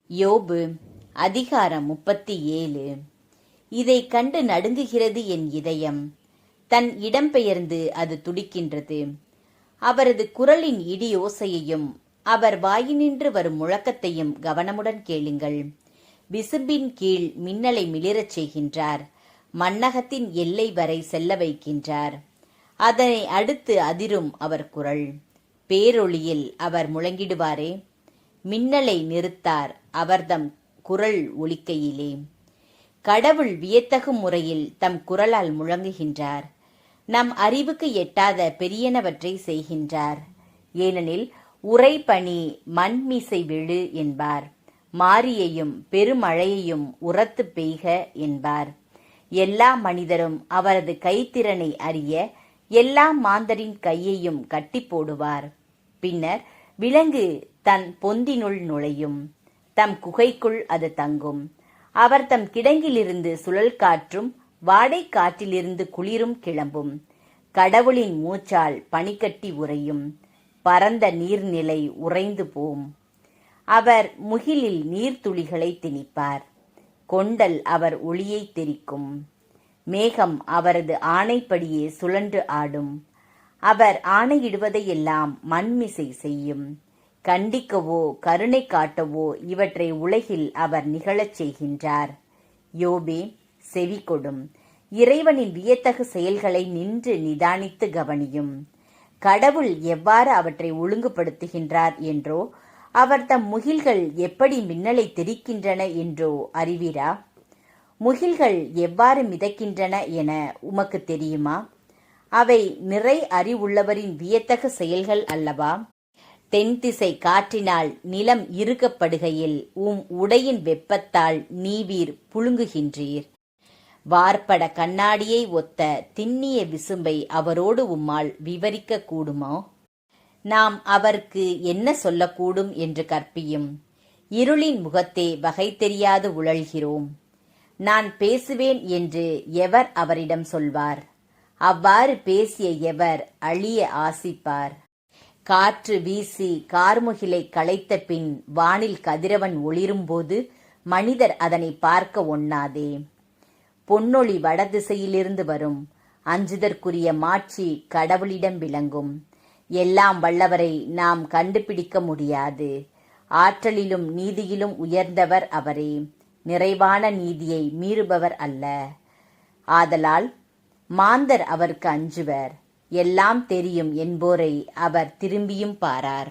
யோபு அதிகாரம் 37. இதைக் கண்டு நடுங்குகிறது என் இதயம், தன் இடம்பெயர்ந்து அது துடிக்கின்றது. அவரது குரலின் இடியோசையையும் அவர் வாயினின்று வரும் முழக்கத்தையும் கவனமுடன் கேளுங்கள். விசும்பின் கீழ் மின்னலை மிளிரச் செய்கின்றார், மண்ணகத்தின் எல்லை வரை செல்ல வைக்கின்றார். அதனை அடுத்து அதிரும் அவர் குரல், பேரொளியில் அவர் முழங்கிடுவாரே. மின்னலை நிறுத்தார் அவர்தம் குரல் ஒலிக்கையிலே. கடவுள் வியத்தகு முறையில் தம் குரலால் முழங்குகின்றார். நம் அறிவுக்கு எட்டாத பெரியனவற்றை செய்கின்றார். ஏனெனில் உறைபனி மண்மீசை விழு என்பார், மாரியையும் பெருமழையையும் உரத்து பெய்க என்பார். எல்லா மனிதரும் அவரது கைத்திறனை அறிய எல்லா மாந்தரின் கையையும் கட்டி போடுவார். பின்னர் விலங்கு தன் பொந்தினுள் நுழையும், தம் குகைக்குள் அது தங்கும். அவர் தம் கிடங்கிலிருந்து சுழல் காற்றும் வாடை காற்றிலிருந்து குளிரும் கிளம்பும். கடவுளின் மூச்சால் பனிக்கட்டி உறையும், பரந்த நீர்நிலை உறைந்து போம். அவர் முகிலில் நீர்த்துளிகளை திணிப்பார், கொண்டல் அவர் ஒளியை தெரிக்கும். மேகம் அவரது ஆணைப்படியே சுழன்று ஆடும். அவர் ஆணையிடுவதையெல்லாம் மண்மிசை செய்யும். கண்டிக்கவோ கருணை காட்டவோ இவற்றை உலகில் அவர் நிகழச் செய்கின்றார். யோபே, செவிகொடும். இறைவனின் வியத்தகு செயல்களை நின்று நிதானித்து கவனியும். கடவுள் எவ்வாறு அவற்றை ஒழுங்குபடுத்துகின்றார் என்றோ, அவர் தம் முகில்கள் எப்படி மின்னலை தெரிக்கின்றன என்றோ அறிவீரா? முகில்கள் எவ்வாறு மிதக்கின்றன என உமக்கு தெரியுமா? அவை நிறை அறிவுள்ளவரின் வியத்தகு செயல்கள் அல்லவா? தென்திசை காற்றினால் நிலம் இறுக்கப்படுகையில் உடையின் வெப்பத்தால் நீவீர் புழுங்குகின்றீர். வார்ப்பட கண்ணாடியை ஒத்த திண்ணிய விசும்பை அவரோடு உம்மால் விவரிக்க கூடுமோ? நாம் அவருக்கு என்ன சொல்லக்கூடும் என்று கற்பியும். இருளின் முகத்தே வகை தெரியாது உழல்கிறோம். நான் பேசுவேன் என்று எவர் அவரிடம் சொல்வார்? அவ்வாறு பேசிய எவர் அழிய ஆசிப்பார்? காற்று வீசி கார்முகிலை களைத்த பின் வானில் கதிரவன் ஒளிரும்போது மனிதர் அதனை பார்க்க ஒண்ணாதே. பொன்னொளி வடதிசையிலிருந்து வரும், அஞ்சுதற்குரிய மாட்சி கடவுளிடம் விளங்கும். எல்லாம் வல்லவரை நாம் கண்டுபிடிக்க முடியாது. ஆற்றலிலும் நீதியிலும் உயர்ந்தவர் அவரே, நிறைவான நீதியை மீறுபவர் அல்ல. ஆதலால் மாந்தர் அவருக்கு அஞ்சுவர். எல்லாம் தெரியும் என்போரை அவர் திரும்பியும் பாரார்.